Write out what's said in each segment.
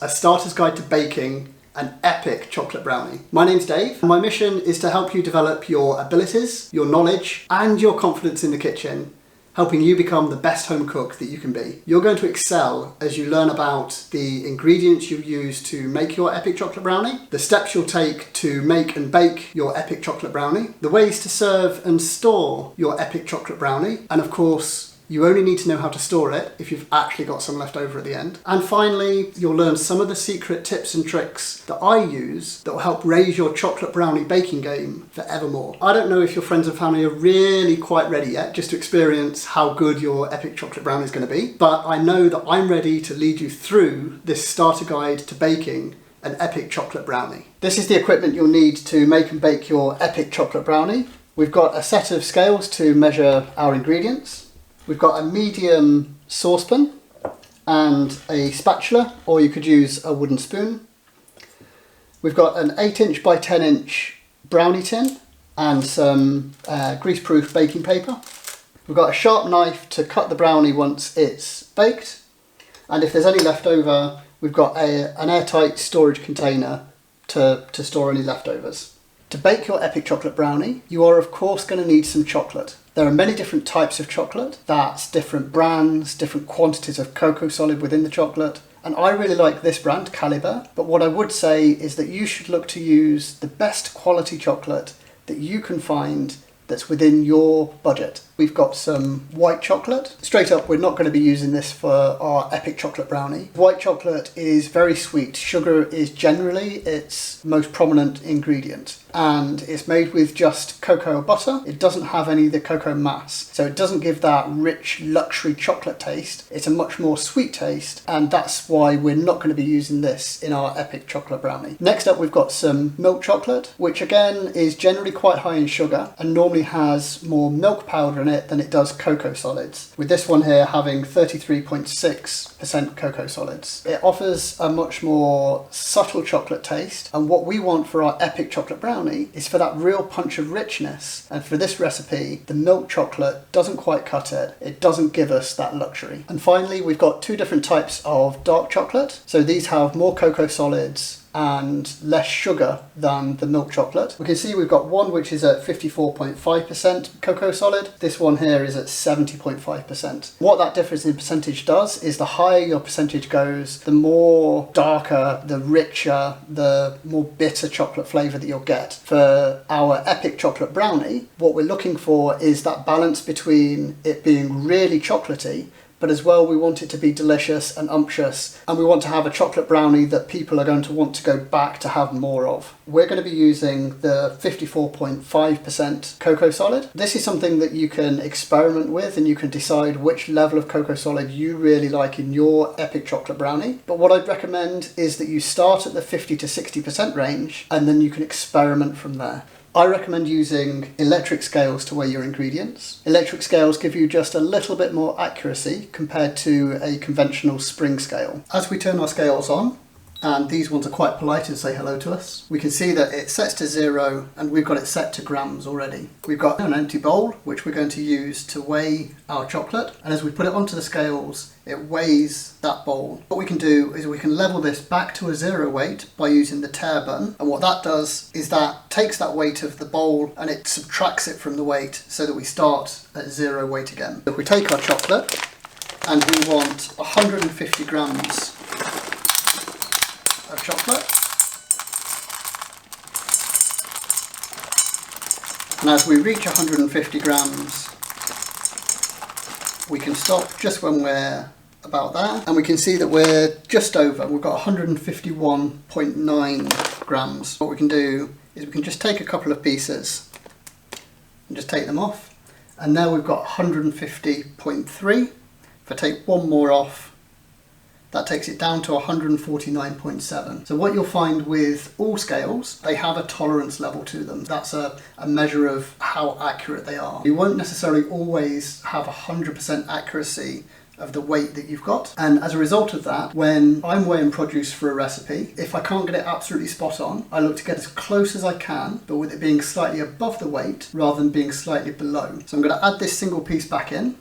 a starter's guide to baking an epic chocolate brownie. My name's Dave, and my mission is to help you develop your abilities, your knowledge, and your confidence in the kitchen, helping you become the best home cook that you can be. You're going to excel as you learn about the ingredients you use to make your epic chocolate brownie, the steps you'll take to make and bake your epic chocolate brownie, the ways to serve and store your epic chocolate brownie, and of course, you only need to know how to store it if you've actually got some left over at the end. And finally, you'll learn some of the secret tips and tricks that I use that will help raise your chocolate brownie baking game forevermore. I don't know if your friends and family are really quite ready yet just to experience how good your epic chocolate brownie is going to be, but I know that I'm ready to lead you through this starter guide to baking an epic chocolate brownie. This is the equipment you'll need to make and bake your epic chocolate brownie. We've got a set of scales to measure our ingredients. We've got a medium saucepan and a spatula, or you could use a wooden spoon. We've got an 8" by 10" brownie tin and some grease-proof baking paper. We've got a sharp knife to cut the brownie once it's baked. And if there's any left over, we've got an airtight storage container to store any leftovers. To bake your epic chocolate brownie, you are of course going to need some chocolate. There are many different types of chocolate. That's different brands, different quantities of cocoa solid within the chocolate. And I really like this brand, Caliber. But what I would say is that you should look to use the best quality chocolate that you can find that's within your budget. We've got some white chocolate. Straight up, we're not going to be using this for our epic chocolate brownie. White chocolate is very sweet. Sugar is generally its most prominent ingredient. And it's made with just cocoa butter. It doesn't have any of the cocoa mass. So it doesn't give that rich luxury chocolate taste. It's a much more sweet taste. And that's why we're not going to be using this in our epic chocolate brownie. Next up, we've got some milk chocolate, which again is generally quite high in sugar and normally has more milk powder in it than it does cocoa solids. With this one here having 33.6% cocoa solids. It offers a much more subtle chocolate taste, and what we want for our epic chocolate brownie is for that real punch of richness. And for this recipe, the milk chocolate doesn't quite cut it. It doesn't give us that luxury. And finally, we've got two different types of dark chocolate. So these have more cocoa solids and less sugar than the milk chocolate. We can see we've got one which is at 54.5% cocoa solid. This one here is at 70.5%. What that difference in percentage does is the higher your percentage goes, the more darker, the richer, the more bitter chocolate flavour that you'll get. For our epic chocolate brownie, what we're looking for is that balance between it being really chocolatey, but as well we want it to be delicious and umptious, and we want to have a chocolate brownie that people are going to want to go back to have more of. We're going to be using the 54.5% cocoa solid. This is something that you can experiment with and you can decide which level of cocoa solid you really like in your epic chocolate brownie. But what I'd recommend is that you start at the 50 to 60% range and then you can experiment from there. I recommend using electric scales to weigh your ingredients. Electric scales give you just a little bit more accuracy compared to a conventional spring scale. As we turn our scales on, and these ones are quite polite and say hello to us, we can see that it sets to 0 and we've got it set to grams already. We've got an empty bowl which we're going to use to weigh our chocolate, and as we put it onto the scales it weighs that bowl. What we can do is we can level this back to a 0 weight by using the tare button, and what that does is that takes that weight of the bowl and it subtracts it from the weight so that we start at 0 weight again. If we take our chocolate and we want 150 grams of chocolate, and as we reach 150 grams we can stop just when we're about there, and we can see that we're just over. We've got 151.9 grams. What we can do is we can just take a couple of pieces and just take them off, and now we've got 150.3. If I take one more off, that takes it down to 149.7. So what you'll find with all scales, they have a tolerance level to them. That's a measure of how accurate they are. You won't necessarily always have 100% accuracy of the weight that you've got. And as a result of that, when I'm weighing produce for a recipe, if I can't get it absolutely spot on, I look to get as close as I can, but with it being slightly above the weight rather than being slightly below. So I'm going to add this single piece back in.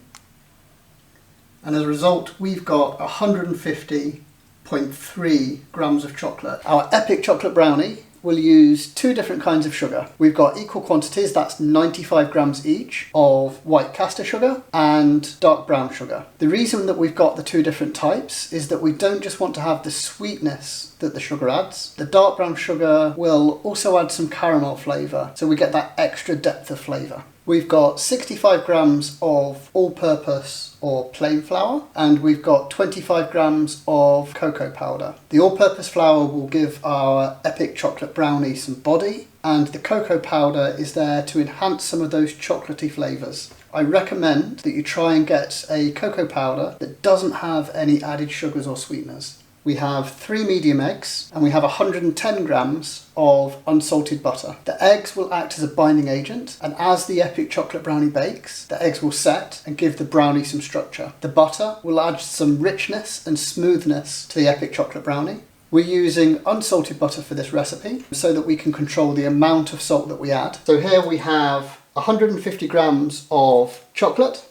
And as a result, we've got 150.3 0.3 grams of chocolate. Our Epic chocolate brownie will use two different kinds of sugar. We've got equal quantities, that's 95 grams each, of white caster sugar and dark brown sugar. The reason that we've got the two different types is that we don't just want to have the sweetness that the sugar adds. The dark brown sugar will also add some caramel flavour, so we get that extra depth of flavour. We've got 65 grams of all-purpose or plain flour, and we've got 25 grams of cocoa powder. The all-purpose flour will give our Epic chocolate brownie some body, and the cocoa powder is there to enhance some of those chocolatey flavours. I recommend that you try and get a cocoa powder that doesn't have any added sugars or sweeteners. We have 3 medium eggs and we have 110 grams of unsalted butter. The eggs will act as a binding agent, and as the Epic chocolate brownie bakes, the eggs will set and give the brownie some structure. The butter will add some richness and smoothness to the Epic chocolate brownie. We're using unsalted butter for this recipe so that we can control the amount of salt that we add. So here we have 150 grams of chocolate.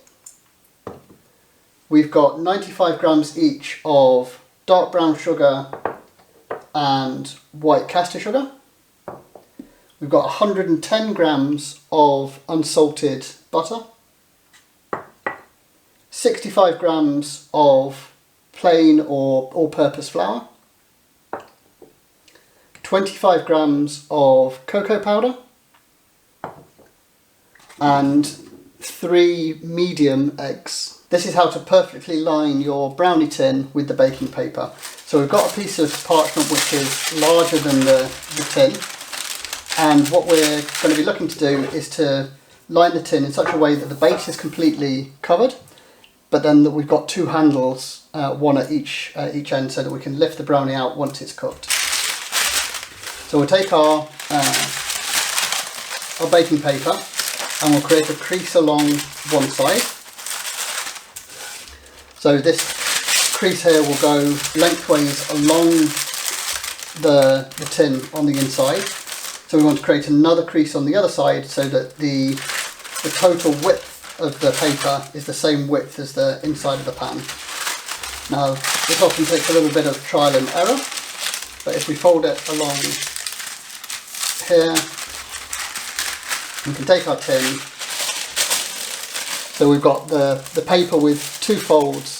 We've got 95 grams each of dark brown sugar and white caster sugar. We've got 110 grams of unsalted butter, 65 grams of plain or all-purpose flour, 25 grams of cocoa powder, and 3 medium eggs. This is how to perfectly line your brownie tin with the baking paper. So we've got a piece of parchment which is larger than the tin, and what we're going to be looking to do is to line the tin in such a way that the base is completely covered, but then that we've got 2 handles, one at each end, so that we can lift the brownie out once it's cooked. So we'll take our baking paper and we'll create a crease along one side. So this crease here will go lengthways along the tin on the inside. So we want to create another crease on the other side so that the total width of the paper is the same width as the inside of the pan. Now this often takes a little bit of trial and error, but if we fold it along here, we can take our tin. So we've got the paper with 2 folds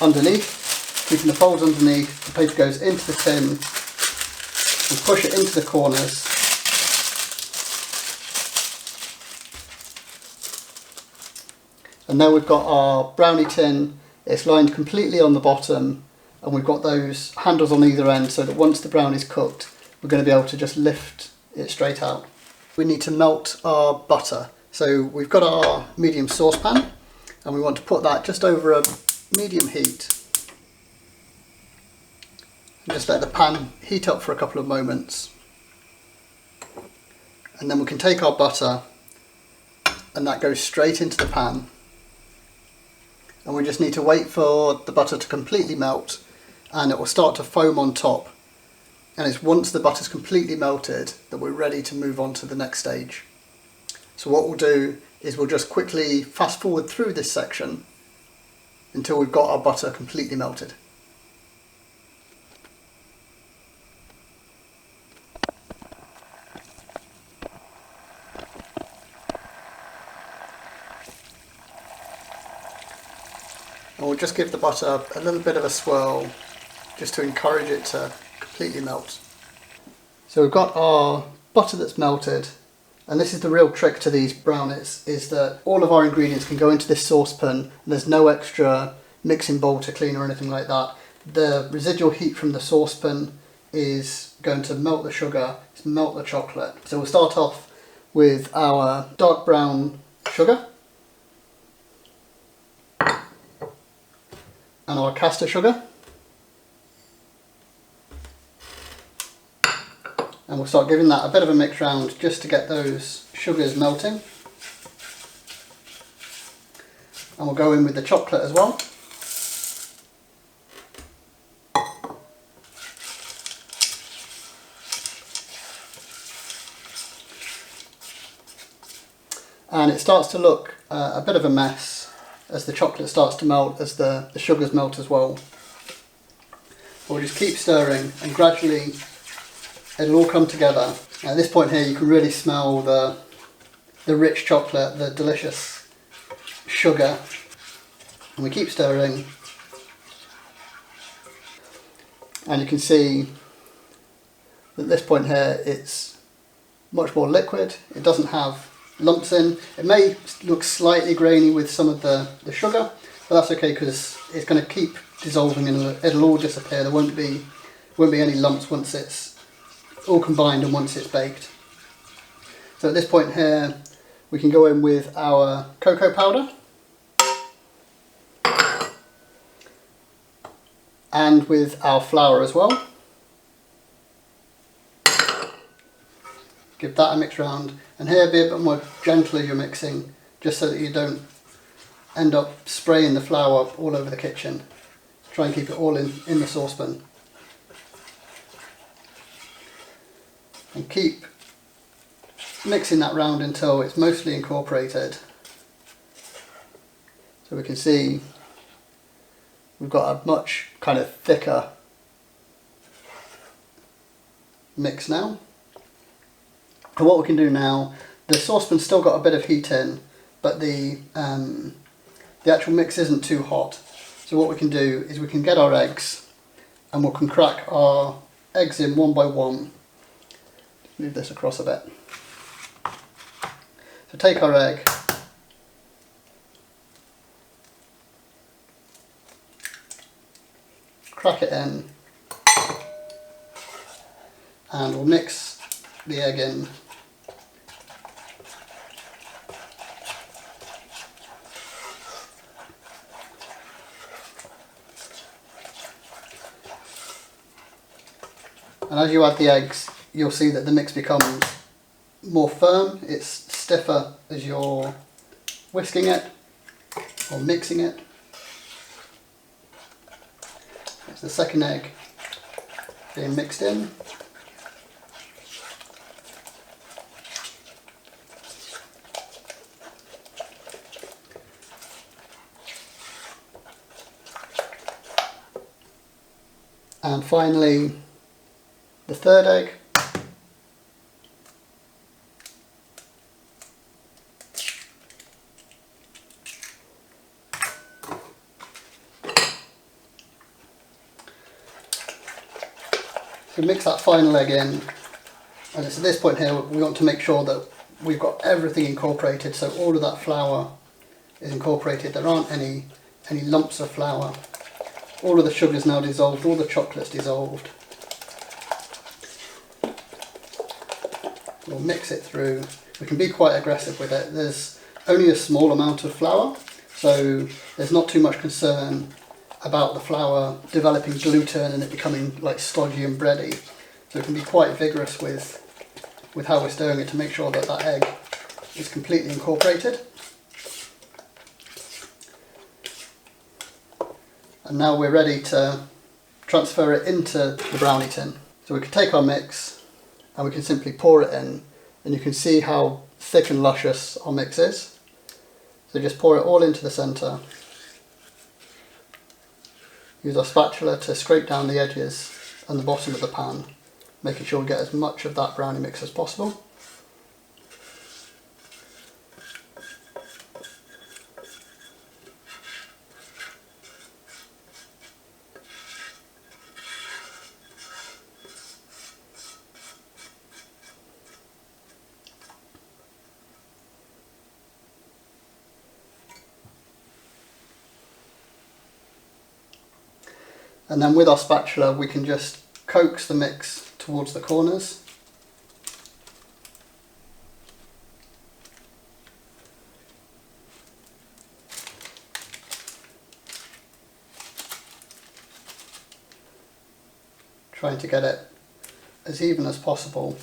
underneath, keeping the folds underneath. The paper goes into the tin, we push it into the corners, and now we've got our brownie tin. It's lined completely on the bottom, and we've got those handles on either end so that once the brownie's cooked, we're going to be able to just lift it straight out. We need to melt our butter. So we've got our medium saucepan and we want to put that just over a medium heat. And just let the pan heat up for a couple of moments. And then we can take our butter and that goes straight into the pan. And we just need to wait for the butter to completely melt and it will start to foam on top. And it's once the butter's completely melted that we're ready to move on to the next stage. So what we'll do is we'll just quickly fast forward through this section until we've got our butter completely melted. And we'll just give the butter a little bit of a swirl just to encourage it to completely melt. So we've got our butter that's melted. And this is the real trick to these brownies, is that all of our ingredients can go into this saucepan and there's no extra mixing bowl to clean or anything like that. The residual heat from the saucepan is going to melt the sugar, melt the chocolate. So we'll start off with our dark brown sugar and our caster sugar. And we'll start giving that a bit of a mix round just to get those sugars melting. And we'll go in with the chocolate as well. And it starts to look a bit of a mess as the chocolate starts to melt, as the sugars melt as well. We'll just keep stirring and gradually it'll all come together. At this point here you can really smell the rich chocolate, the delicious sugar. And we keep stirring. And you can see that at this point here it's much more liquid. It doesn't have lumps in. It may look slightly grainy with some of the sugar, but that's okay because it's going to keep dissolving and it'll all disappear. There won't be any lumps once it's all combined and once it's baked. So at this point here we can go in with our cocoa powder and with our flour as well. Give that a mix round, and here be a bit more gentle as you're mixing, just so that you don't end up spraying the flour all over the kitchen. Try and keep it all in the saucepan. And keep mixing that round until it's mostly incorporated. So we can see we've got a much kind of thicker mix now. And what we can do now, the saucepan's still got a bit of heat in, but the actual mix isn't too hot. So what we can do is we can get our eggs and we can crack our eggs in one by one. Move this across a bit. So take our egg, crack it in, and we'll mix the egg in. And as you add the eggs, you'll see that the mix becomes more firm. It's stiffer as you're whisking it or mixing it. That's the second egg being mixed in. And finally, the third egg. So mix that final egg in, and it's at this point here we want to make sure that we've got everything incorporated, so all of that flour is incorporated. There aren't any lumps of flour. All of the sugar is now dissolved, all the chocolate's dissolved. We'll mix it through. We can be quite aggressive with it. There's only a small amount of flour, so there's not too much concern about the flour developing gluten and it becoming like stodgy and bready. So we can be quite vigorous with how we're stirring it to make sure that that egg is completely incorporated. And now we're ready to transfer it into the brownie tin. So we can take our mix and we can simply pour it in, and you can see how thick and luscious our mix is. So just pour it all into the centre. Use our spatula to scrape down the edges and the bottom of the pan, making sure we get as much of that brownie mix as possible. And then with our spatula we can just coax the mix towards the corners. Trying to get it as even as possible.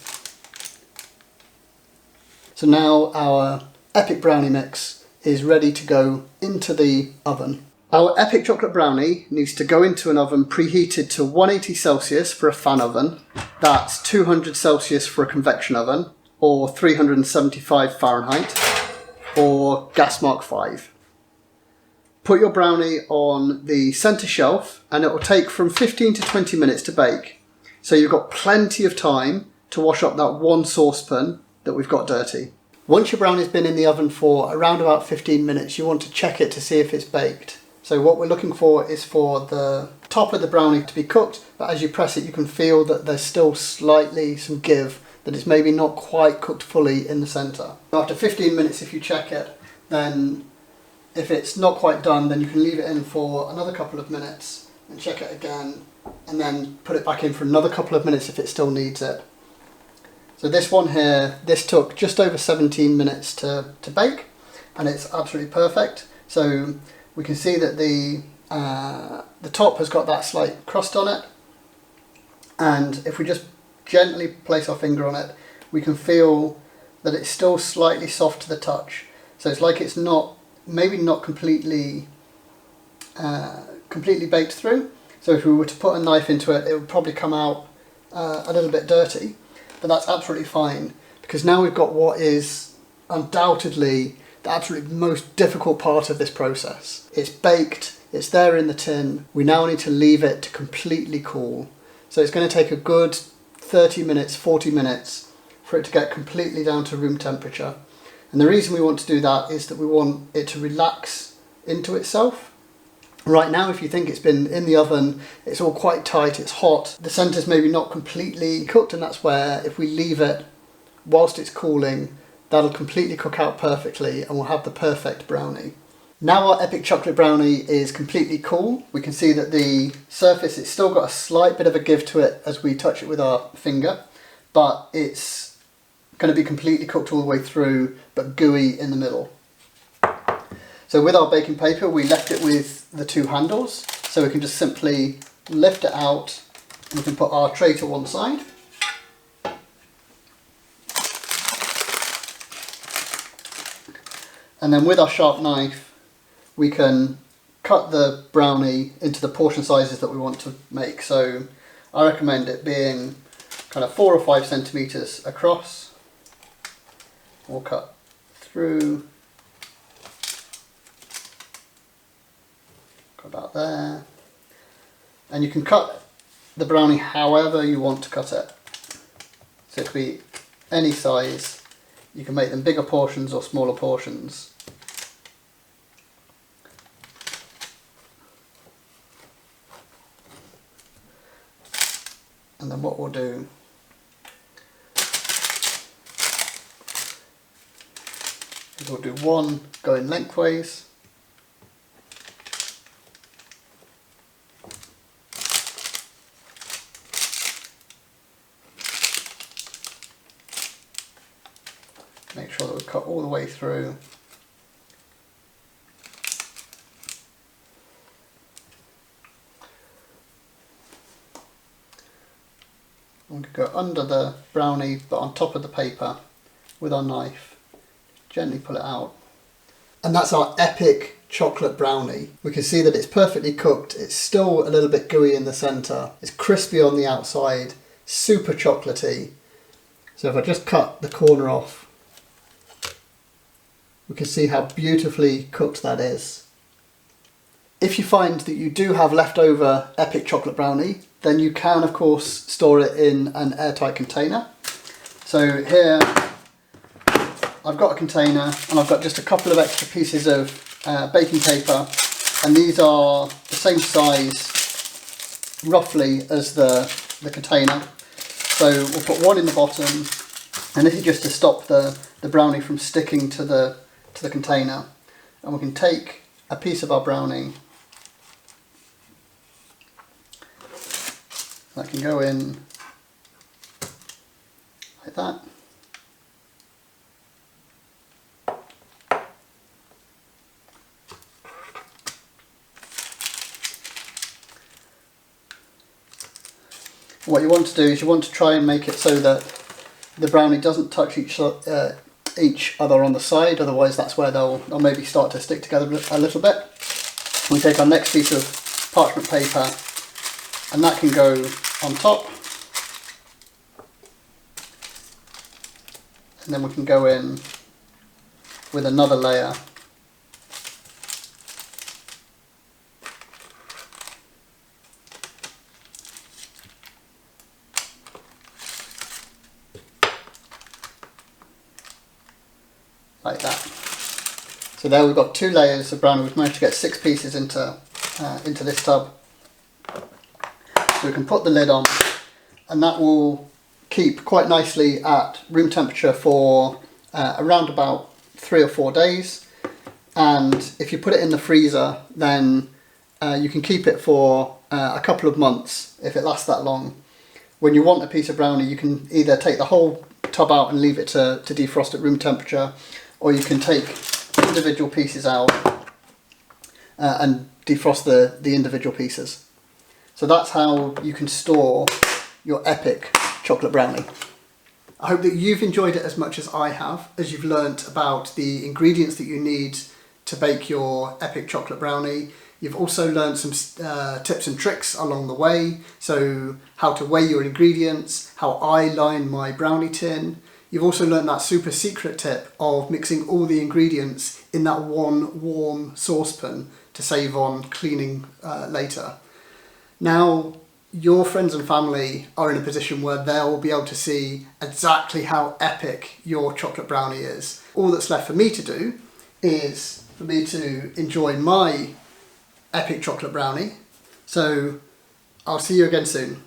So now our epic brownie mix is ready to go into the oven. Our epic chocolate brownie needs to go into an oven preheated to 180 Celsius for a fan oven. That's 200 Celsius for a convection oven, or 375 Fahrenheit, or gas mark 5. Put your brownie on the centre shelf and it will take from 15 to 20 minutes to bake. So you've got plenty of time to wash up that one saucepan that we've got dirty. Once your brownie's been in the oven for around about 15 minutes, you want to check it to see if it's baked. So what we're looking for is for the top of the brownie to be cooked, but as you press it you can feel that there's still slightly some give, that it's maybe not quite cooked fully in the centre. After 15 minutes, if you check it, then if it's not quite done, then you can leave it in for another couple of minutes and check it again, and then put it back in for another couple of minutes if it still needs it. So this one here, this took just over 17 minutes to bake, and it's absolutely perfect. So we can see that the top has got that slight crust on it, and if we just gently place our finger on it, we can feel that it's still slightly soft to the touch. So it's like it's not, maybe not completely baked through. So if we were to put a knife into it, it would probably come out a little bit dirty, but that's absolutely fine, because now we've got what is undoubtedly the absolutely most difficult part of this process. It's baked, it's there in the tin, we now need to leave it to completely cool. So it's going to take a good 30 minutes, 40 minutes for it to get completely down to room temperature. And the reason we want to do that is that we want it to relax into itself. Right now, if you think it's been in the oven, it's all quite tight, it's hot, the centre's maybe not completely cooked, and that's where if we leave it whilst it's cooling, that'll completely cook out perfectly and we'll have the perfect brownie. Now our epic chocolate brownie is completely cool. We can see that the surface, it's still got a slight bit of a give to it as we touch it with our finger, but it's going to be completely cooked all the way through, but gooey in the middle. So with our baking paper, we left it with the two handles, so we can just simply lift it out and we can put our tray to one side. And then with our sharp knife, we can cut the brownie into the portion sizes that we want to make. So I recommend it being kind of 4 or 5 centimeters across. We'll cut through about there. And you can cut the brownie however you want to cut it. So it could be any size. You can make them bigger portions or smaller portions. And then what we'll do is we'll do one going lengthways, make sure that we cut all the way through. We can go under the brownie but on top of the paper with our knife, gently pull it out. And that's our epic chocolate brownie. We can see that it's perfectly cooked, it's still a little bit gooey in the centre, it's crispy on the outside, super chocolatey. So if I just cut the corner off, we can see how beautifully cooked that is. If you find that you do have leftover epic chocolate brownie, then you can of course store it in an airtight container. So here I've got a container and I've got just a couple of extra pieces of baking paper, and these are the same size roughly as the container. So we'll put one in the bottom, and this is just to stop the brownie from sticking to the container. And we can take a piece of our brownie that can go in like that. What you want to do is you want to try and make it so that the brownie doesn't touch each other on the side, otherwise that's where they'll maybe start to stick together a little bit. We take our next piece of parchment paper and that can go on top, and then we can go in with another layer like that. So there we've got 2 layers of brownie. We've managed to get 6 pieces into this tub. So we can put the lid on, and that will keep quite nicely at room temperature for around about 3 or 4 days. And if you put it in the freezer, then you can keep it for a couple of months if it lasts that long. When you want a piece of brownie, you can either take the whole tub out and leave it to defrost at room temperature, or you can take individual pieces out and defrost the individual pieces. So that's how you can store your epic chocolate brownie. I hope that you've enjoyed it as much as I have, as you've learnt about the ingredients that you need to bake your epic chocolate brownie. You've also learned some tips and tricks along the way, so how to weigh your ingredients, how I line my brownie tin. You've also learned that super secret tip of mixing all the ingredients in that one warm saucepan to save on cleaning later. Now, your friends and family are in a position where they'll be able to see exactly how epic your chocolate brownie is. All that's left for me to do is for me to enjoy my epic chocolate brownie. So I'll see you again soon.